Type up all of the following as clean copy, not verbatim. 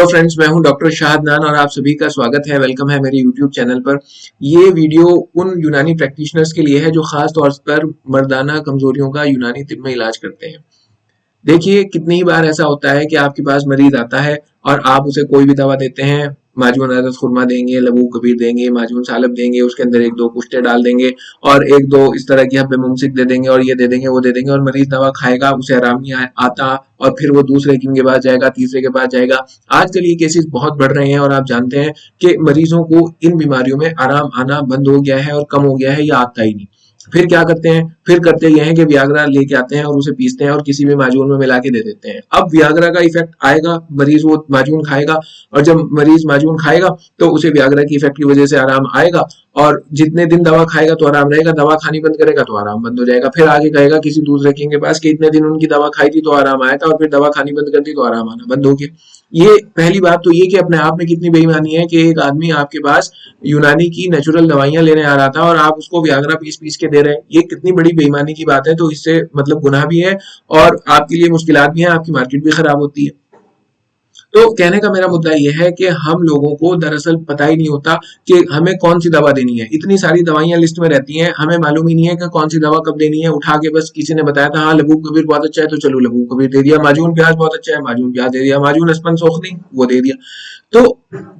Hello friends, मैं हूं doctor शाहदनान और आप सभी का स्वागत है, वेलकम है मेरे यूट्यूब चैनल पर। ये वीडियो उन यूनानी प्रैक्टिशनर्स के लिए है जो खास तौर पर मर्दाना कमजोरियों का यूनानी तिब में इलाज करते हैं। देखिए, कितनी ही बार ऐसा होता है कि आपके पास मरीज आता है और आप उसे कोई भी दवा देते हैं, माजून आदत खुरमा देंगे, लबू कबीर देंगे, माजून सालब देंगे, उसके अंदर एक दो कुश्ते डाल देंगे और एक दो इस तरह की हब्बे मुमसिक दे देंगे और ये दे देंगे वो दे देंगे और मरीज दवा खाएगा, उसे आराम नहीं आता और फिर वो दूसरे हकीम के पास जाएगा, तीसरे के पास जाएगा। आजकल ये केसेस बहुत बढ़ रहे हैं और आप जानते हैं कि मरीजों को इन बीमारियों में आराम आना बंद हो गया है और कम हो गया है या आता ही नहीं। फिर क्या करते हैं, फिर करते ये हैं कि वियाग्रा लेके आते हैं और उसे पीसते हैं और किसी भी माजून में मिला के दे देते हैं। अब वियाग्रा का इफेक्ट आएगा, मरीज वो माजून खाएगा और जब मरीज माजून खाएगा तो उसे वियाग्रा की इफेक्ट की वजह से आराम आएगा और जितने दिन दवा खाएगा तो आराम रहेगा, दवा खानी बंद करेगा तो आराम बंद हो जाएगा। फिर आगे कहेगा किसी दूसरे के पास कि इतने दिन उनकी दवा खाई थी तो आराम आया था और फिर दवा खानी बंद कर दी तो आराम आना बंद हो गया। ये पहली बात तो ये कि अपने आप में कितनी बेईमानी है कि एक आदमी आपके पास यूनानी की नेचुरल दवाइयां लेने आ रहा था और आप उसको वियाग्रा पीस पीस के दे रहे हैं। ये कितनी बड़ी बेईमानी की बात है। तो इससे मतलब गुनाह भी है और आपके लिए मुश्किलात भी हैं, आपकी मार्केट भी खराब होती है। तो कहने का मेरा मुद्दा यह है कि हम लोगों को दरअसल पता ही नहीं होता कि हमें कौन सी दवा देनी है। इतनी सारी दवाइयां लिस्ट में रहती हैं, हमें मालूम ही नहीं है कि कौन सी दवा कब देनी है। उठा के बस किसी ने बताया था हाँ लबूब कबीर बहुत अच्छा है तो चलो लबूब कबीर दे दिया, माजून प्याज बहुत अच्छा है माजून प्याज दे दिया, माजून अस्पन सोखनी वो दे दिया। तो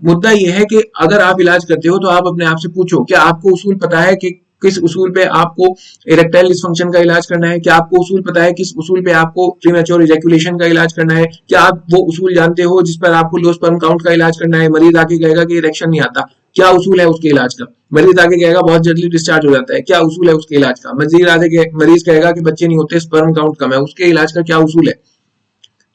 मुद्दा यह है कि अगर आप इलाज करते हो तो आप अपने आप से पूछो, क्या आपको उसूल पता है कि किस उसूल पे आपको इरेक्टाइल डिसफंक्शन का इलाज करना है? क्या आपको उसूल पता है किस उसूल पे आपको प्रीमेच्योर इजैकुलेशन का इलाज करना है? क्या आप वो उसूल जानते हो जिस पर आपको लो स्पर्म काउंट का इलाज करना है? मरीज आके कहेगा कि इरेक्शन नहीं आता, क्या उसूल है उसके इलाज का? मरीज आके कहेगा बहुत जल्दी डिस्चार्ज हो जाता है, क्या उसूल है उसके इलाज का? मरीज कहेगा कि बच्चे नहीं होते, स्पर्म काउंट कम है, उसके इलाज का क्या उसूल है?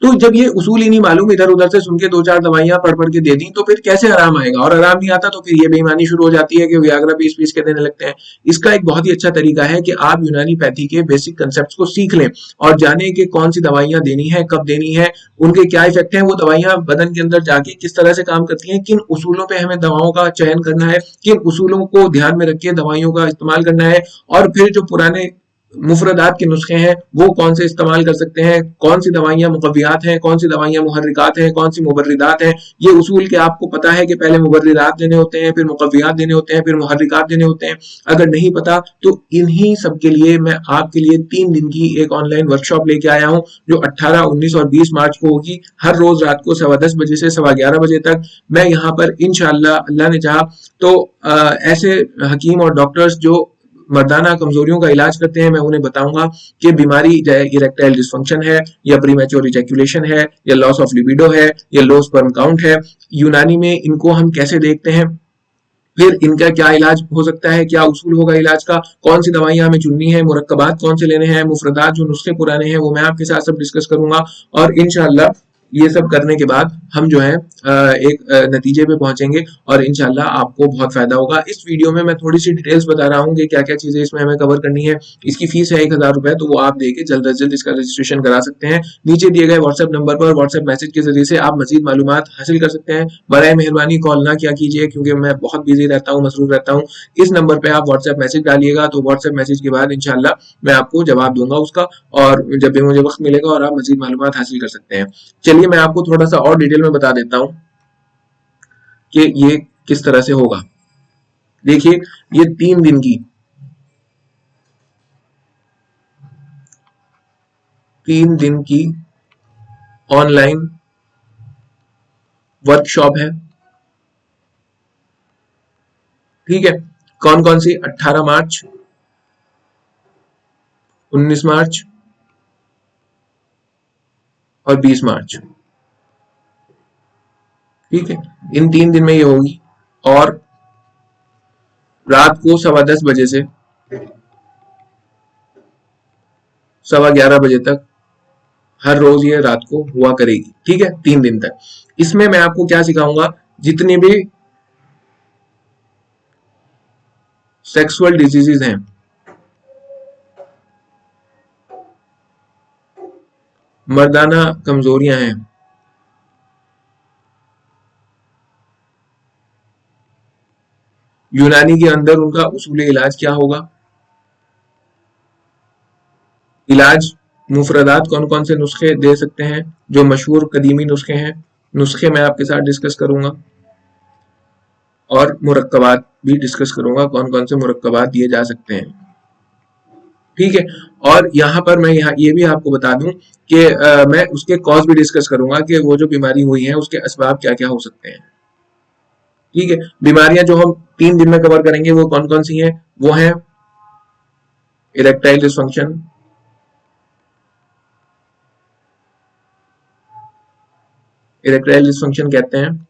तो जब ये उसूल ही नहीं मालूम, इधर उधर से सुन के दो चार दवाइयां पढ़ पढ़ के दे दी तो फिर कैसे आराम आएगा? और आराम नहीं आता तो फिर ये बेईमानी शुरू हो जाती है कि वियाग्रा पीस पीस के देने लगते हैं। इसका एक बहुत ही अच्छा तरीका है कि आप यूनानी पैथी के बेसिक कंसेप्ट को सीख लें और जाने कि कौन सी दवाइयां देनी है, कब देनी है, उनके क्या इफेक्ट है, वो दवाइयां बदन के अंदर जाके किस तरह से काम करती हैं, किन उसूलों पे हमें दवाओं का चयन करना है, किन उसूलों को ध्यान में रख के दवाइयों का इस्तेमाल करना है और फिर जो पुराने मुफरदात के नुस्खे हैं वो कौन से इस्तेमाल कर सकते हैं, कौन सी दवाइयां मुकव्वियात हैं, कौन सी दवाइयां मुहर्रिकात हैं, कौन सी मुबर्रिदात हैं। ये उसूल के आपको पता है कि पहले मुबर्रिदात देने होते हैं, फिर मुकव्वियात देने होते हैं, फिर मुहर्रिकात देने होते हैं। अगर नहीं पता तो इन्हीं सब के लिए मैं आपके लिए 3 दिन की एक ऑनलाइन वर्कशॉप लेके आया हूं जो 18, 19 और 20 मार्च को होगी। हर रोज रात को 10:15 बजे से 11:15 बजे तक मैं यहाँ पर इंशाअल्लाह, अल्लाह ने चाहा तो ऐसे हकीम और डॉक्टर्स जो मर्दाना कमजोरियों का इलाज करते हैं, मैं उन्हें बताऊंगा कि बीमारी चाहे इरेक्टाइल डिसफंक्शन है या प्रीमेच्योर इजैकुलेशन है या लॉस ऑफ लिबिडो है या लो स्पर्म काउंट है, यूनानी में इनको हम कैसे देखते हैं, फिर इनका क्या इलाज हो सकता है, क्या उसूल होगा इलाज का, कौन सी दवाइयां हमें चुननी है, मुरक्कबात कौन से लेने हैं, मुफरदात जो नुस्खे पुराने हैं वो मैं आपके साथ सब डिस्कस करूंगा। और इंशाल्लाह ये सब करने के बाद हम जो है एक नतीजे पे पहुंचेंगे और इंशाल्लाह आपको बहुत फायदा होगा। इस वीडियो में मैं थोड़ी सी डिटेल्स बता रहा हूँ कि क्या क्या चीजें इसमें हमें कवर करनी है। इसकी फीस है 1000 रुपए, तो वो आप देके जल्द अज जल्द इसका रजिस्ट्रेशन करा सकते हैं। नीचे दिए गए व्हाट्सएप नंबर पर व्हाट्सएप मैसेज के जरिए से आप मजीद मालूमात हासिल कर सकते हैं। बराए मेहरबानी कॉल ना किया कीजिए क्योंकि मैं बहुत बिजी रहता हूँ, मसरूफ रहता हूँ। इस नंबर पे आप व्हाट्सएप मैसेज डालिएगा तो व्हाट्सएप मैसेज के बाद इंशाल्लाह मैं आपको जवाब दूंगा उसका, और जब भी मुझे वक्त मिलेगा और आप मजीद मालूमात हासिल कर सकते हैं। चलिए मैं आपको थोड़ा सा और डिटेल में बता देता हूं कि ये किस तरह से होगा। देखिए, ये 3 दिन की ऑनलाइन वर्कशॉप है। ठीक है, कौन कौन सी? 18 मार्च, 19 मार्च और 20 मार्च। ठीक है, इन 3 दिन में ये होगी और रात को 10:15 बजे से 11:15 बजे तक हर रोज ये रात को हुआ करेगी। ठीक है, 3 दिन तक। इसमें मैं आपको क्या सिखाऊंगा, जितनी भी सेक्सुअल डिजीजेज हैं, मर्दाना कमजोरियां हैं, यूनानी के अंदर उनका उसूल इलाज क्या होगा, इलाज मुफरदात कौन कौन से नुस्खे दे सकते हैं जो मशहूर कदीमी नुस्खे हैं, नुस्खे मैं आपके साथ डिस्कस करूंगा और मुरक्कबात भी डिस्कस करूंगा, कौन कौन से मुरक्कबात दिए जा सकते हैं। ठीक है, और यहाँ पर मैं यहाँ ये भी आपको बता दूं कि मैं उसके कॉज भी डिस्कस करूंगा कि वो जो बीमारी हुई है उसके असबाब क्या क्या हो सकते हैं। ठीक है, बीमारियां जो हम 3 दिन में कवर करेंगे वो कौन कौन सी हैं, वो हैं इरेक्टाइल डिसफंक्शन, इरेक्टाइल डिसफंक्शन कहते हैं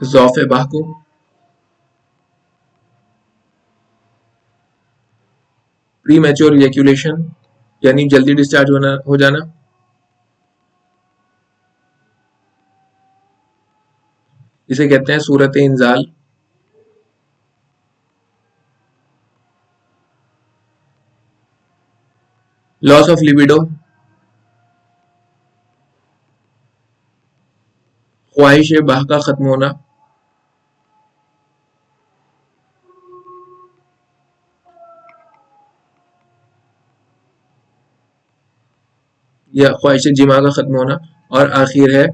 ज़ौफ़ बाह को, प्री मैच्योर इजैक्यूलेशन यानी जल्दी डिस्चार्ज हो जाना, इसे कहते हैं सूरत इंजाल, लॉस ऑफ लिबिडो, ख्वाहिश बाह का खत्म होना, या ख्वाहिश जिमा का खत्म होना, और आखिर है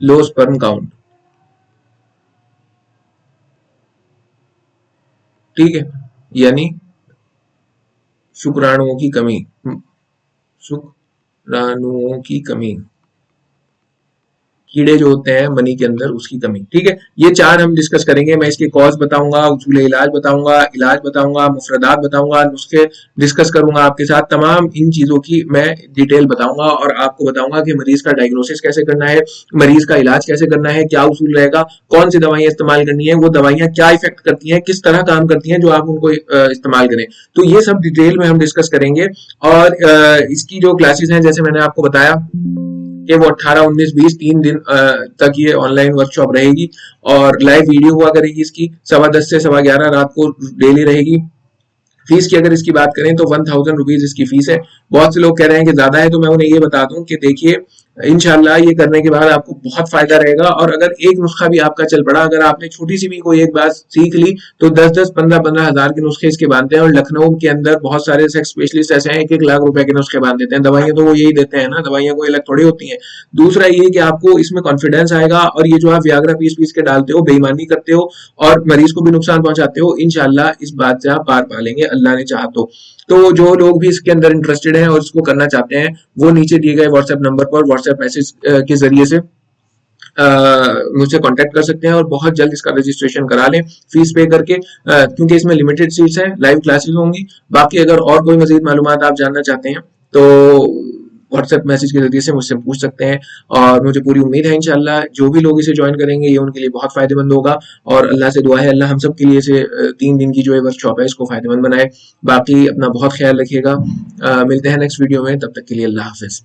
लो स्पर्म काउंट। ठीक है, यानी शुक्राणुओं की कमी, शुक्राणुओं की कमी, कीड़े जो होते हैं मनी के अंदर उसकी कमी। ठीक है, ये 4 हम डिस्कस करेंगे। मैं इसके कॉज बताऊंगा, उसूल इलाज बताऊंगा, मुफरदात बताऊंगा, नुस्खे डिस्कस करूंगा आपके साथ, तमाम इन चीजों की मैं डिटेल बताऊंगा और आपको बताऊंगा कि मरीज का डायग्नोसिस कैसे करना है, मरीज का इलाज कैसे करना है, क्या उसूल रहेगा, कौन सी दवाइयां इस्तेमाल करनी है, वो दवाइयां क्या इफेक्ट करती हैं, किस तरह काम करती हैं जो आप उनको इस्तेमाल करें। तो ये सब डिटेल में हम डिस्कस करेंगे। और इसकी जो क्लासेस हैं जैसे मैंने आपको बताया कि वो 18, 19, 20 3 दिन तक ये ऑनलाइन वर्कशॉप रहेगी और लाइव वीडियो हुआ करेगी इसकी 10:15 से 11:15 रात को डेली रहेगी। फीस की अगर इसकी बात करें तो 1000 रुपीज इसकी फीस है। बहुत से लोग कह रहे हैं कि ज्यादा है, तो मैं उन्हें ये बता दूं कि देखिए इंशाल्लाह ये करने के बाद आपको बहुत फायदा रहेगा। और अगर एक नुस्खा भी आपका चल पड़ा, अगर आपने छोटी सी भी कोई एक बात सीख ली, तो 10-10, 15-15 हजार के नुस्खे इसके बांधते हैं। और लखनऊ के अंदर बहुत सारे सेक्स स्पेशलिस्ट ऐसे हैं 1-1 लाख रुपए के नुस्खे बांध देते हैं। दवाइयां तो वो यही देते हैं ना, दवाइयां कोई अलग थोड़ी होती हैं। दूसरा ये कि आपको इसमें कॉन्फिडेंस आएगा, और ये जो आप व्याग्रा पीस पीस के डालते हो, बेईमानी करते हो और मरीज को भी नुकसान पहुंचाते हो, इंशाल्लाह इस बात से आप पार पा लेंगे अल्लाह ने चाहा तो जो लोग भी इसके अंदर इंटरेस्टेड हैं और इसको करना चाहते हैं, वो नीचे दिए गए व्हाट्सएप नंबर पर व्हाट्सएप मैसेज के जरिए से मुझसे कांटेक्ट कर सकते हैं और बहुत जल्द इसका रजिस्ट्रेशन करा लें फीस पे करके, क्योंकि इसमें लिमिटेड सीट्स हैं, लाइव क्लासेस होंगी। बाकी अगर और कोई मजीद मालूमात आप जानना चाहते हैं तो व्हाट्सएप मैसेज के जरिए से मुझसे पूछ सकते हैं। और मुझे पूरी उम्मीद है इंशाल्लाह जो भी लोग इसे ज्वाइन करेंगे ये उनके लिए बहुत फायदेमंद होगा। और अल्लाह से दुआ है अल्लाह हम सब के लिए इसे 3 दिन की जो है वर्कशॉप है इसको फायदेमंद बनाए। बाकी अपना बहुत ख्याल रखिएगा, मिलते हैं नेक्स्ट वीडियो में, तब तक के लिए अल्लाह हाफिज।